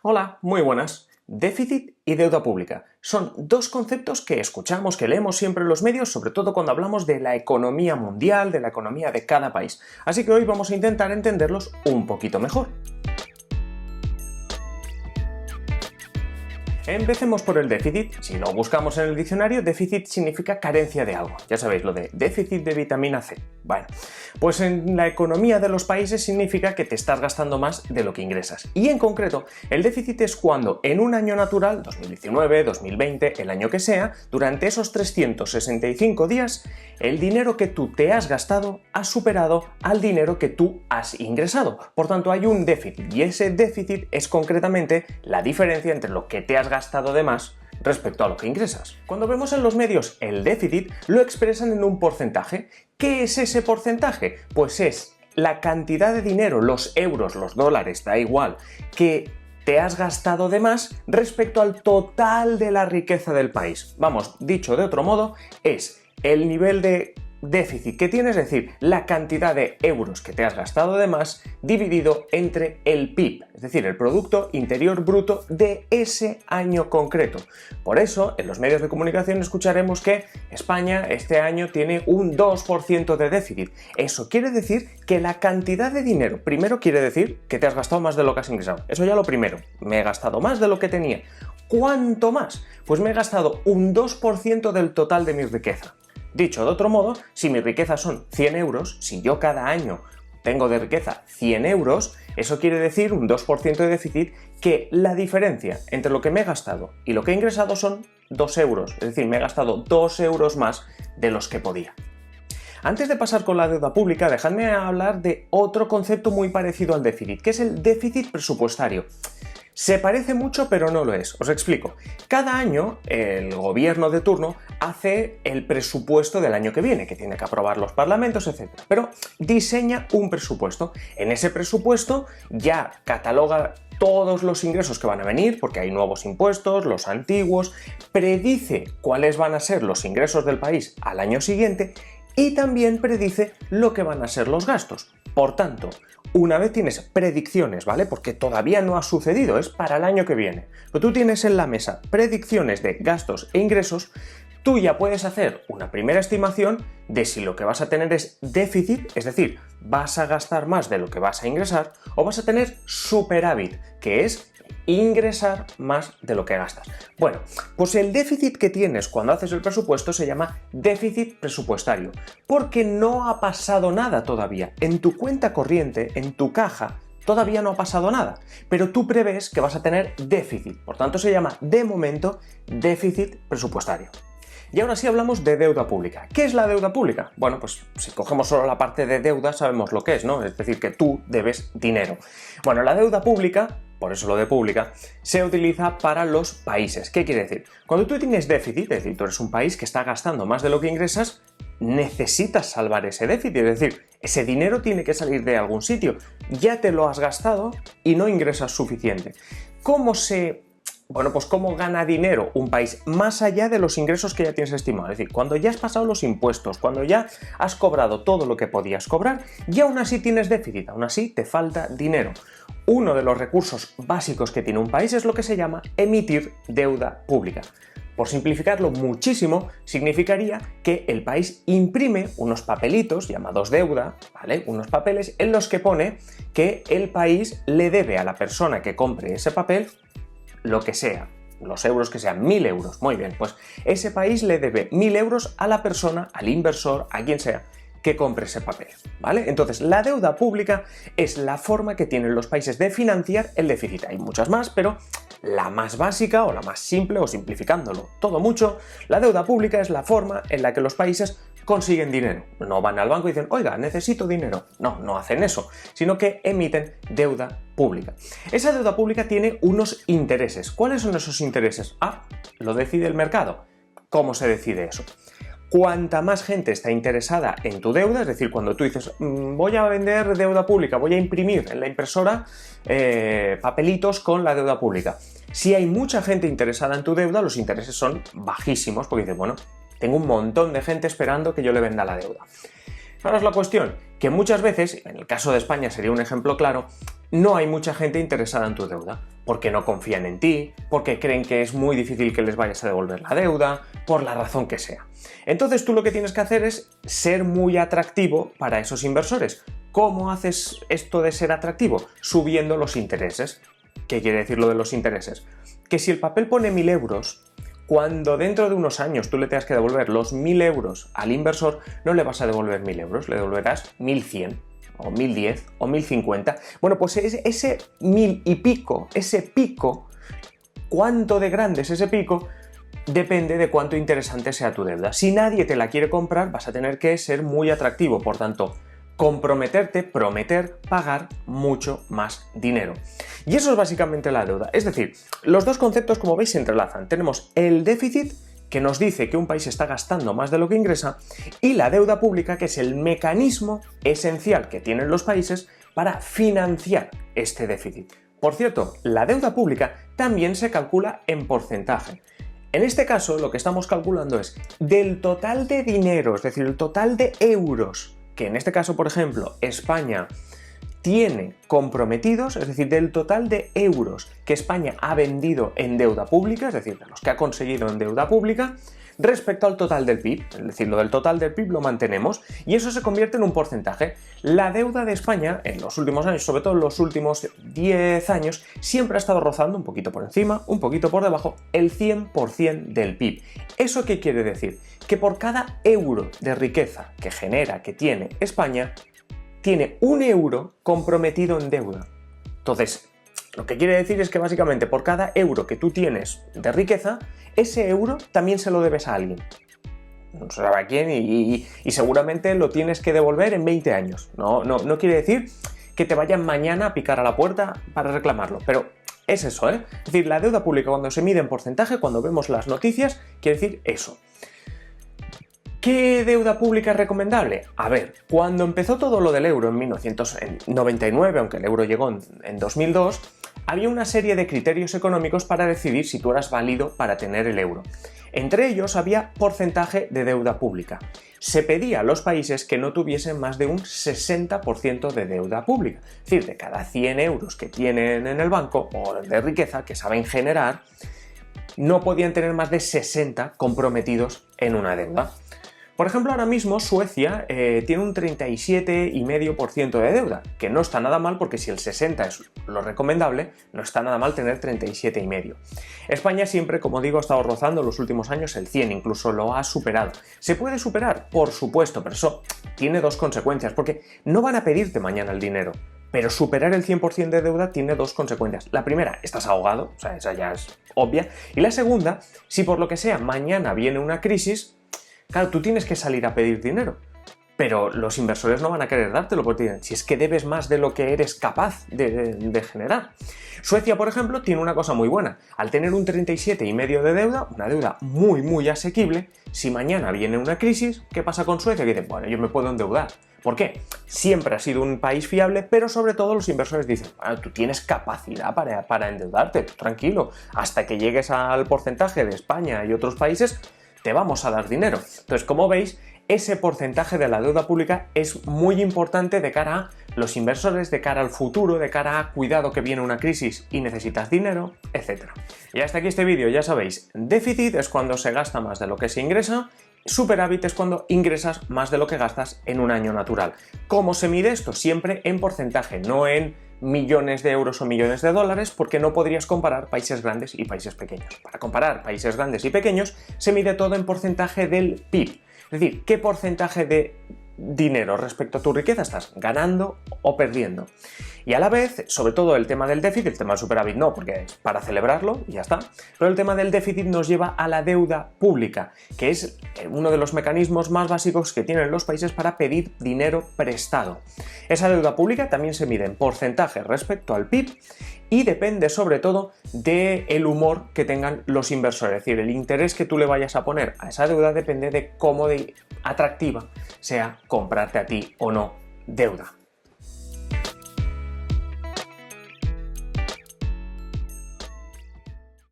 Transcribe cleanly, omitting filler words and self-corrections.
Hola, muy buenas. Déficit y deuda pública. Son dos conceptos que escuchamos, que leemos siempre en los medios, sobre todo cuando hablamos de la economía mundial, de la economía de cada país. Así que hoy vamos a intentar entenderlos un poquito mejor. Empecemos por el déficit. Si lo buscamos en el diccionario, déficit significa carencia de algo. Ya sabéis, lo de déficit de vitamina C. Bueno, pues en la economía de los países significa que te estás gastando más de lo que ingresas. Y en concreto, el déficit es cuando en un año natural, 2019, 2020, el año que sea, durante esos 365 días, el dinero que tú te has gastado ha superado al dinero que tú has ingresado. Por tanto, hay un déficit y ese déficit es concretamente la diferencia entre lo que te has gastado de más respecto a lo que ingresas. Cuando vemos en los medios el déficit, lo expresan en un porcentaje. ¿Qué es ese porcentaje? Pues es la cantidad de dinero, los euros, los dólares, da igual, que te has gastado de más respecto al total de la riqueza del país. Vamos, dicho de otro modo, es el nivel de déficit que tienes, es decir, la cantidad de euros que te has gastado de más dividido entre el PIB, es decir, el Producto Interior Bruto de ese año concreto. Por eso, en los medios de comunicación escucharemos que España este año tiene un 2% de déficit. Eso quiere decir que la cantidad de dinero, primero quiere decir que te has gastado más de lo que has ingresado. Eso ya lo primero, me he gastado más de lo que tenía. ¿Cuánto más? Pues me he gastado un 2% del total de mi riqueza. Dicho de otro modo, si mi riqueza son 100 euros, si yo cada año tengo de riqueza 100 euros, eso quiere decir un 2% de déficit, que la diferencia entre lo que me he gastado y lo que he ingresado son 2 euros, es decir, me he gastado 2 euros más de los que podía. Antes de pasar con la deuda pública, dejadme hablar de otro concepto muy parecido al déficit, que es el déficit presupuestario. Se parece mucho, pero no lo es. Os explico. Cada año el gobierno de turno hace el presupuesto del año que viene, que tiene que aprobar los parlamentos, etc. Pero diseña un presupuesto. En ese presupuesto ya cataloga todos los ingresos que van a venir, porque hay nuevos impuestos, los antiguos, predice cuáles van a ser los ingresos del país al año siguiente y también predice lo que van a ser los gastos. Por tanto, una vez tienes predicciones, ¿vale? Porque todavía no ha sucedido, es para el año que viene. Pero tú tienes en la mesa predicciones de gastos e ingresos, tú ya puedes hacer una primera estimación de si lo que vas a tener es déficit, es decir, vas a gastar más de lo que vas a ingresar, o vas a tener superávit, que es ingresar más de lo que gastas. Bueno, pues el déficit que tienes cuando haces el presupuesto se llama déficit presupuestario, porque no ha pasado nada todavía. En tu cuenta corriente, en tu caja, todavía no ha pasado nada, pero tú prevés que vas a tener déficit, por tanto se llama de momento déficit presupuestario. Y ahora sí hablamos de deuda pública. ¿Qué es la deuda pública? Bueno, pues si cogemos solo la parte de deuda sabemos lo que es, ¿no? Es decir, que tú debes dinero. Bueno, la deuda pública, por eso lo de pública, se utiliza para los países. ¿Qué quiere decir? Cuando tú tienes déficit, es decir, tú eres un país que está gastando más de lo que ingresas, necesitas salvar ese déficit, es decir, ese dinero tiene que salir de algún sitio. Ya te lo has gastado y no ingresas suficiente. ¿Cómo gana dinero un país más allá de los ingresos que ya tienes estimados? Es decir, cuando ya has pasado los impuestos, cuando ya has cobrado todo lo que podías cobrar y aún así tienes déficit, aún así te falta dinero. Uno de los recursos básicos que tiene un país es lo que se llama emitir deuda pública. Por simplificarlo muchísimo, significaría que el país imprime unos papelitos llamados deuda, ¿vale? Unos papeles en los que pone que el país le debe a la persona que compre ese papel lo que sea, los euros que sean, 1.000 euros. Muy bien, pues ese país le debe 1.000 euros a la persona, al inversor, a quien sea, que compre ese papel, ¿vale? Entonces, la deuda pública es la forma que tienen los países de financiar el déficit. Hay muchas más, pero la más básica o la más simple, o simplificándolo todo mucho, la deuda pública es la forma en la que los países consiguen dinero. No van al banco y dicen, oiga, necesito dinero. No, no hacen eso, sino que emiten deuda pública. Esa deuda pública tiene unos intereses. ¿Cuáles son esos intereses? Lo decide el mercado. ¿Cómo se decide eso? Cuanta más gente está interesada en tu deuda, es decir, cuando tú dices voy a vender deuda pública, voy a imprimir en la impresora papelitos con la deuda pública. Si hay mucha gente interesada en tu deuda, los intereses son bajísimos, porque dices, bueno, tengo un montón de gente esperando que yo le venda la deuda. Ahora es la cuestión, que muchas veces, en el caso de España sería un ejemplo claro, no hay mucha gente interesada en tu deuda, porque no confían en ti, porque creen que es muy difícil que les vayas a devolver la deuda, por la razón que sea. Entonces tú lo que tienes que hacer es ser muy atractivo para esos inversores. ¿Cómo haces esto de ser atractivo? Subiendo los intereses. ¿Qué quiere decir lo de los intereses? Que si el papel pone 1.000 euros, cuando dentro de unos años tú le tengas que devolver los 1.000 euros al inversor, no le vas a devolver 1.000 euros, le devolverás 1.100 o 1.010 o 1.050. Bueno, pues ese 1.000 y pico, ese pico, cuánto de grande es ese pico, depende de cuánto interesante sea tu deuda. Si nadie te la quiere comprar, vas a tener que ser muy atractivo, por tanto, comprometerte, prometer, pagar mucho más dinero. Y eso es básicamente la deuda. Es decir, los dos conceptos, como veis, se entrelazan. Tenemos el déficit, que nos dice que un país está gastando más de lo que ingresa, y la deuda pública, que es el mecanismo esencial que tienen los países para financiar este déficit. Por cierto, la deuda pública también se calcula en porcentaje. En este caso, lo que estamos calculando es del total de dinero, es decir, el total de euros que en este caso, por ejemplo, España tiene comprometidos, es decir, del total de euros que España ha vendido en deuda pública, es decir, de los que ha conseguido en deuda pública, respecto al total del PIB, es decir, lo del total del PIB lo mantenemos y eso se convierte en un porcentaje. La deuda de España en los últimos años, sobre todo en los últimos 10 años, siempre ha estado rozando un poquito por encima, un poquito por debajo, el 100% del PIB. ¿Eso qué quiere decir? Que por cada euro de riqueza que genera, que tiene España, tiene 1 euro comprometido en deuda. Entonces, lo que quiere decir es que básicamente por cada euro que tú tienes de riqueza, ese euro también se lo debes a alguien. No se sabe a quién y seguramente lo tienes que devolver en 20 años. No quiere decir que te vayan mañana a picar a la puerta para reclamarlo, pero es eso, ¿eh? Es decir, la deuda pública cuando se mide en porcentaje, cuando vemos las noticias, quiere decir eso. ¿Qué deuda pública es recomendable? A ver, cuando empezó todo lo del euro en 1999, aunque el euro llegó en 2002, había una serie de criterios económicos para decidir si tú eras válido para tener el euro. Entre ellos había porcentaje de deuda pública. Se pedía a los países que no tuviesen más de un 60% de deuda pública. Es decir, de cada 100 euros que tienen en el banco o de riqueza que saben generar, no podían tener más de 60 comprometidos en una deuda. Por ejemplo, ahora mismo Suecia tiene un 37,5% de deuda, que no está nada mal porque si el 60 es lo recomendable, no está nada mal tener 37,5%. España siempre, como digo, ha estado rozando en los últimos años el 100, incluso lo ha superado. ¿Se puede superar? Por supuesto, pero eso tiene dos consecuencias, porque no van a pedirte mañana el dinero. Pero superar el 100% de deuda tiene dos consecuencias. La primera, estás ahogado, o sea, esa ya es obvia. Y la segunda, si por lo que sea mañana viene una crisis, claro, tú tienes que salir a pedir dinero, pero los inversores no van a querer dártelo porque tienen, si es que debes más de lo que eres capaz de generar. Suecia, por ejemplo, tiene una cosa muy buena. Al tener un 37,5% de deuda, una deuda muy asequible, si mañana viene una crisis, ¿qué pasa con Suecia? Que dicen, bueno, yo me puedo endeudar. ¿Por qué? Siempre ha sido un país fiable, pero sobre todo los inversores dicen, bueno, tú tienes capacidad para endeudarte, tú tranquilo, hasta que llegues al porcentaje de España y otros países, te vamos a dar dinero. Entonces, como veis, ese porcentaje de la deuda pública es muy importante de cara a los inversores, de cara al futuro, de cara a cuidado que viene una crisis y necesitas dinero, etc. Y hasta aquí este vídeo, ya sabéis, déficit es cuando se gasta más de lo que se ingresa, superávit es cuando ingresas más de lo que gastas en un año natural. ¿Cómo se mide esto? Siempre en porcentaje, no en millones de euros o millones de dólares, porque no podrías comparar países grandes y países pequeños. Para comparar países grandes y pequeños se mide todo en porcentaje del PIB. Es decir, ¿qué porcentaje de dinero respecto a tu riqueza estás ganando o perdiendo? Y a la vez, sobre todo el tema del déficit, el tema del superávit no, porque es para celebrarlo y ya está, pero el tema del déficit nos lleva a la deuda pública, que es uno de los mecanismos más básicos que tienen los países para pedir dinero prestado. Esa deuda pública también se mide en porcentaje respecto al PIB y depende sobre todo del humor que tengan los inversores, es decir, el interés que tú le vayas a poner a esa deuda depende de cómo de atractiva sea comprarte a ti o no deuda.